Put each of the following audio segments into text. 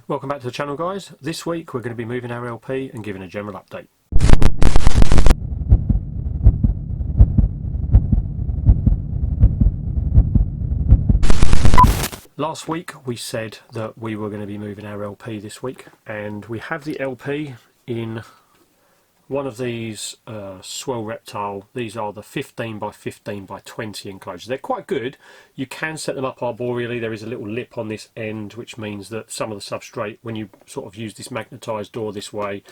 Welcome back to the channel, guys. This week we're going to be moving our LP and giving a general update. Last week we said that we were going to be moving our LP this week, and we have the LP in one of these swell reptile. These are the 15 by 15 by 20 enclosures. They're quite good. You can set them up arboreally. There is a little lip on this end, which means that some of the substrate, when you sort of use this magnetised door this way,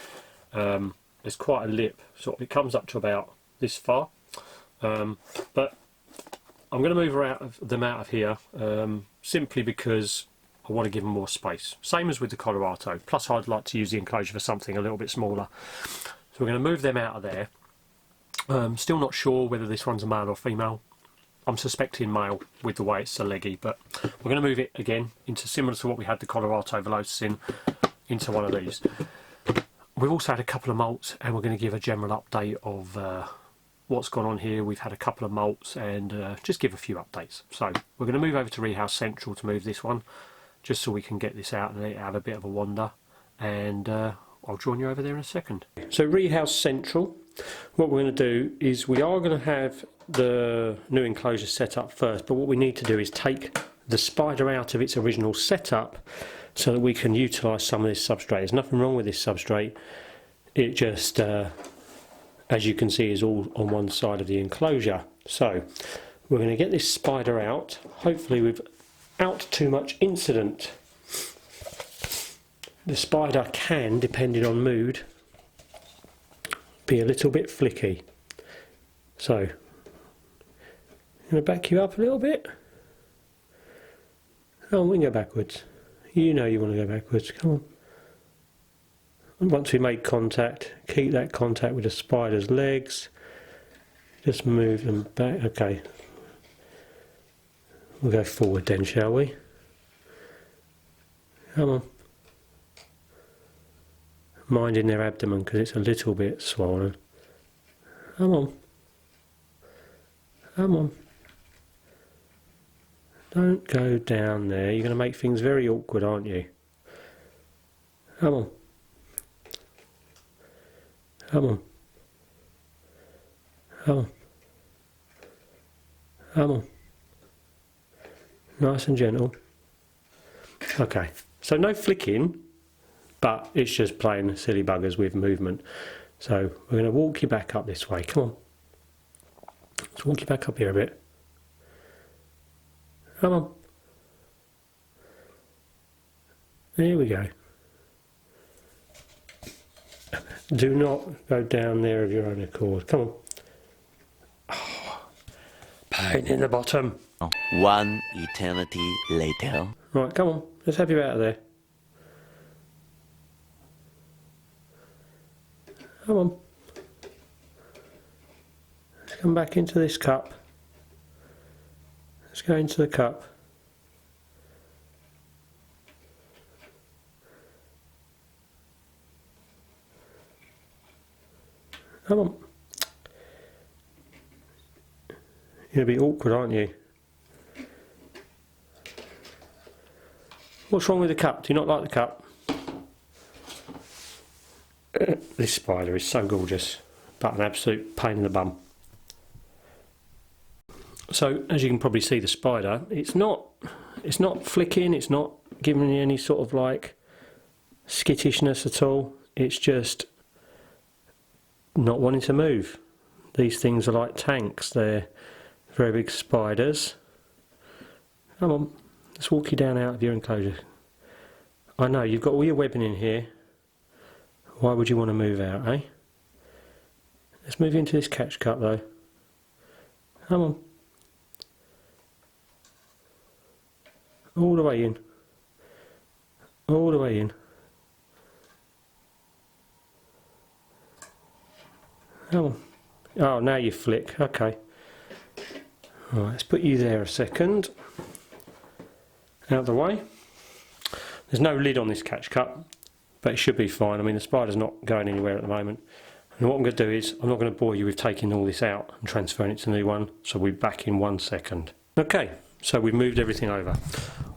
there's quite a lip. Sort of, it comes up to about this far. But I'm going to move them out of here simply because I want to give them more space. Same as with the Colorado. Plus, I'd like to use the enclosure for something a little bit smaller. So we're going to move them out of there. Still not sure whether this one's a male or female. I'm suspecting male with the way it's so leggy, but we're going to move it again into similar to what we had the Colorado Velocis in, into one of these. We've also had a couple of molts, and we're going to give a general update of what's gone on here. We've had a couple of molts and just give a few updates. So we're going to move over to Rehouse Central to move this one, just so we can get this out and let it have a bit of a wander, and I'll join you over there in a second. So Rehouse Central, what we're going to do is we are going to have the new enclosure set up first, but what we need to do is take the spider out of its original setup so that we can utilise some of this substrate. There's nothing wrong with this substrate, it just, as you can see, is all on one side of the enclosure. So we're going to get this spider out, hopefully without too much incident. The spider can, depending on mood, be a little bit flicky. So, I'm going to back you up a little bit. Oh, we can go backwards. You know you want to go backwards. Come on. And once we make contact, keep that contact with the spider's legs. Just move them back. Okay. We'll go forward then, shall we? Come on. Minding their abdomen because it's a little bit swollen. Come on. Come on. Don't go down there. You're going to make things very awkward, aren't you? Come on. Come on. Come on. Come on. Nice and gentle. Okay. So no flicking, but it's just playing silly buggers with movement. So we're going to walk you back up this way. Come on. Let's walk you back up here a bit. Come on. There we go. Do not go down there of your own accord. Come on. Oh, pain in the bottom. One eternity later. Right, come on. Let's have you out of there. Come on. Let's come back into this cup. Let's go into the cup. Come on. You're going to be awkward, aren't you? What's wrong with the cup? Do you not like the cup? This spider is so gorgeous, but an absolute pain in the bum. So, as you can probably see, the spider, it's not flicking, it's not giving you any sort of like skittishness at all. It's just not wanting to move. These things are like tanks. They're very big spiders. Come on, let's walk you down out of your enclosure. I know you've got all your webbing in here. Why would you want to move out, eh? Let's move into this catch cup though. Come on. All the way in. All the way in. Come on. Oh, now you flick. Okay. Alright, let's put you there a second. Out of the way. There's no lid on this catch cup, but it should be fine. I mean, the spider's not going anywhere at the moment. And what I'm going to do is, I'm not going to bore you with taking all this out and transferring it to the new one, so we'll be back in 1 second. Okay, so we've moved everything over.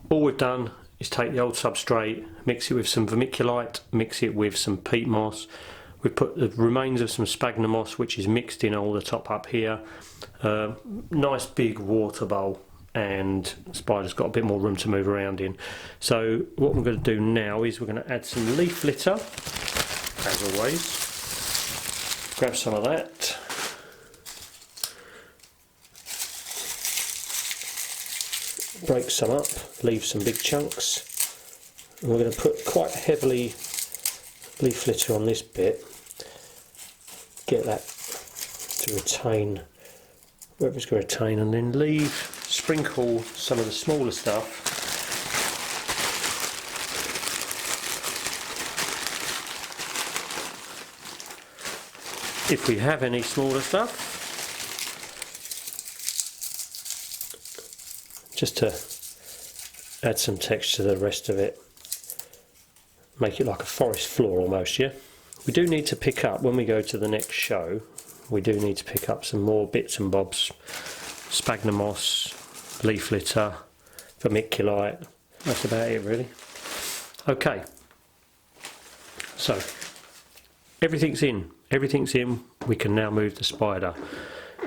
All we've done is take the old substrate, mix it with some vermiculite, mix it with some peat moss. We put the remains of some sphagnum moss, which is mixed in all the top up here. Nice big water bowl, and the spider's got a bit more room to move around in. So what we're going to do now is we're going to add some leaf litter, as always. Grab some of that. Break some up, leave some big chunks. And we're going to put quite heavily leaf litter on this bit. Get that to retain wherever it's going to retain, and then sprinkle some of the smaller stuff if we have any smaller stuff, just to add some texture to the rest of it, make it like a forest floor almost. Yeah, we do need to pick up, when we go to the next show, we do need to pick up some more bits and bobs: sphagnum moss, leaf litter, vermiculite. That's about it really. Okay, so everything's in, we can now move the spider.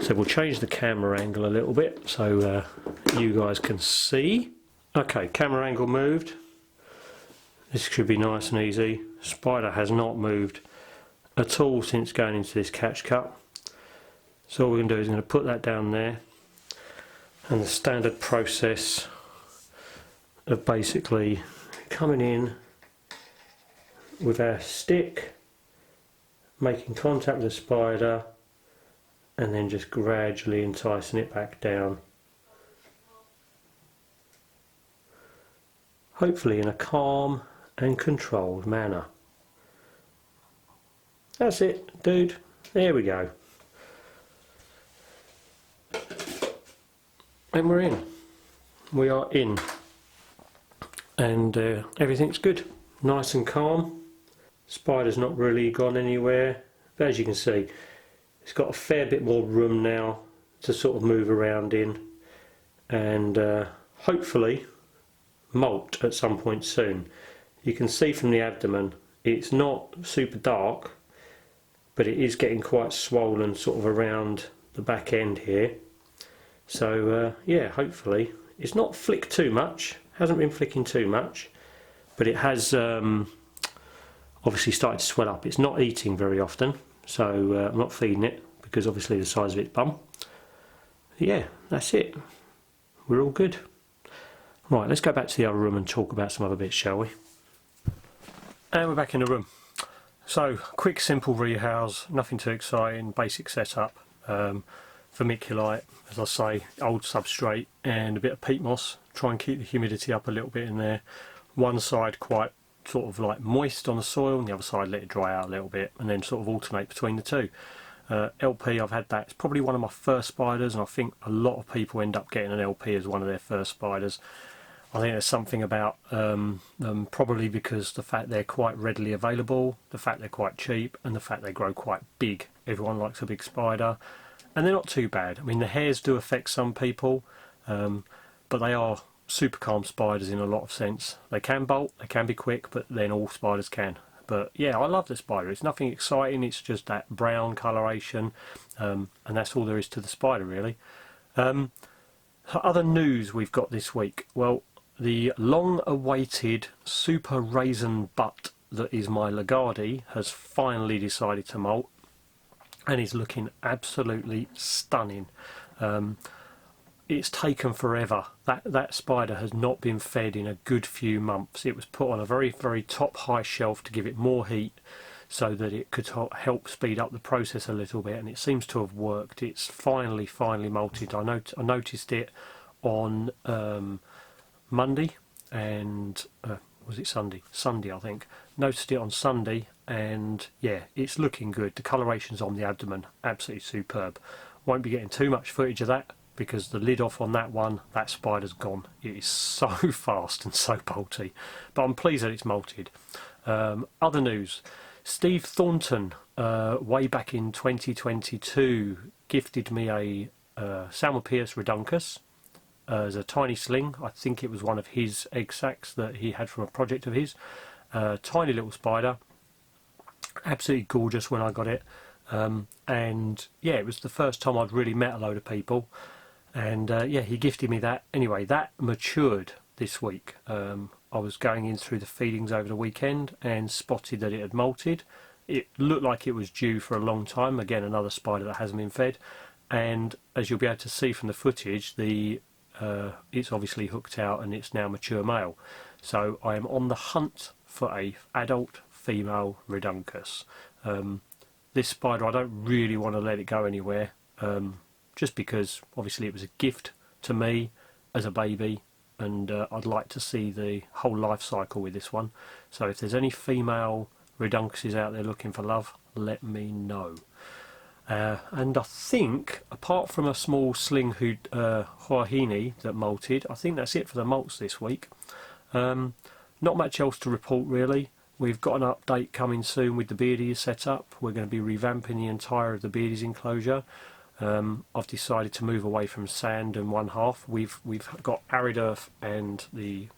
So we'll change the camera angle a little bit so you guys can see. Okay, camera angle moved. This should be nice and easy. Spider has not moved at all since going into this catch cup. So all we're going to do is going to put that down there, and the standard process of basically coming in with our stick, making contact with the spider, and then just gradually enticing it back down. Hopefully in a calm and controlled manner. That's it, dude. There we go. And we're in. We are in. And everything's good. Nice and calm. Spider's not really gone anywhere. But as you can see, it's got a fair bit more room now to sort of move around in. And hopefully molt at some point soon. You can see from the abdomen, it's not super dark, but it is getting quite swollen sort of around the back end here. So yeah, hopefully it's not flicked too much, hasn't been flicking too much, but it has obviously started to swell up. It's not eating very often, so I'm not feeding it because obviously the size of its bum. Yeah, that's it. We're all good. Right, let's go back to the other room and talk about some other bits, shall we? And we're back in the room. So, quick, simple rehouse, nothing too exciting, basic setup. Vermiculite, as I say, old substrate, and a bit of peat moss. Try and keep the humidity up a little bit in there. One side quite sort of like moist on the soil, and the other side let it dry out a little bit, and then sort of alternate between the two. LP, I've had that. It's probably one of my first spiders, and I think a lot of people end up getting an LP as one of their first spiders. I think there's something about them, probably because the fact they're quite readily available, the fact they're quite cheap, and the fact they grow quite big. Everyone likes a big spider, and they're not too bad. I mean, the hairs do affect some people, but they are super calm spiders in a lot of sense. They can bolt, they can be quick, but then all spiders can. But yeah, I love the spider. It's nothing exciting, it's just that brown coloration, and that's all there is to the spider really. Other news we've got this week. Well, the long-awaited super raisin butt that is my Lagardi has finally decided to molt, and is looking absolutely stunning. It's taken forever. That spider has not been fed in a good few months. It was put on a very, very top high shelf to give it more heat so that it could help speed up the process a little bit, and it seems to have worked. It's finally molted. I noticed it on Monday, and was it Sunday? Sunday, I think. Noticed it on Sunday, and yeah, it's looking good. The coloration's on the abdomen, absolutely superb. Won't be getting too much footage of that because the lid off on that one, that spider's gone. It is so fast and so bolty, but I'm pleased that it's molted. Other news: Steve Thornton, way back in 2022, gifted me a Salmon Pink reduncus. as a tiny sling. I think it was one of his egg sacs that he had from a project of his. Tiny little spider, absolutely gorgeous when I got it. And yeah, it was the first time I'd really met a load of people, and yeah, he gifted me that. Anyway, that matured this week. I was going in through the feedings over the weekend and spotted that it had molted. It looked like it was due for a long time. Again, another spider that hasn't been fed, and as you'll be able to see from the footage, it's obviously hooked out and it's now mature male. So I am on the hunt for a adult female reduncus. This spider, I don't really want to let it go anywhere, just because obviously it was a gift to me as a baby, and I'd like to see the whole life cycle with this one. So if there's any female reduncuses out there looking for love, let me know. And I think, apart from a small sling Huahine that molted, I think that's it for the molts this week. Not much else to report really. We've got an update coming soon with the birdies set up. We're going to be revamping the entire of the birdies enclosure. I've decided to move away from sand and one half. We've got arid earth and the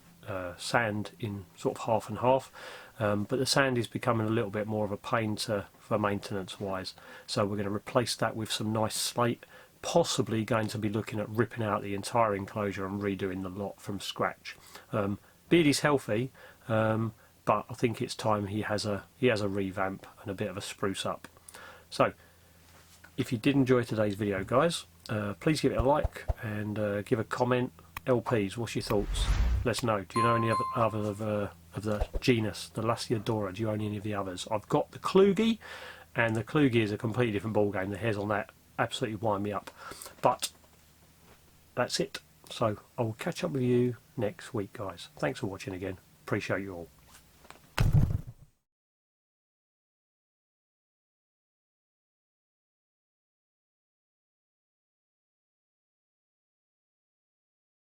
sand in sort of half and half, but the sand is becoming a little bit more of a pain for maintenance wise. So we're going to replace that with some nice slate. Possibly going to be looking at ripping out the entire enclosure and redoing the lot from scratch. Beardy's healthy. But I think it's time he has a revamp and a bit of a spruce up. So, if you did enjoy today's video, guys, please give it a like and give a comment. LPs, what's your thoughts? Let us know. Do you know any other of the genus, the Lasiodora? Do you own any of the others? I've got the klugi, and the klugi is a completely different ball game. The hairs on that absolutely wind me up. But that's it. So I will catch up with you next week, guys. Thanks for watching again. Appreciate you all.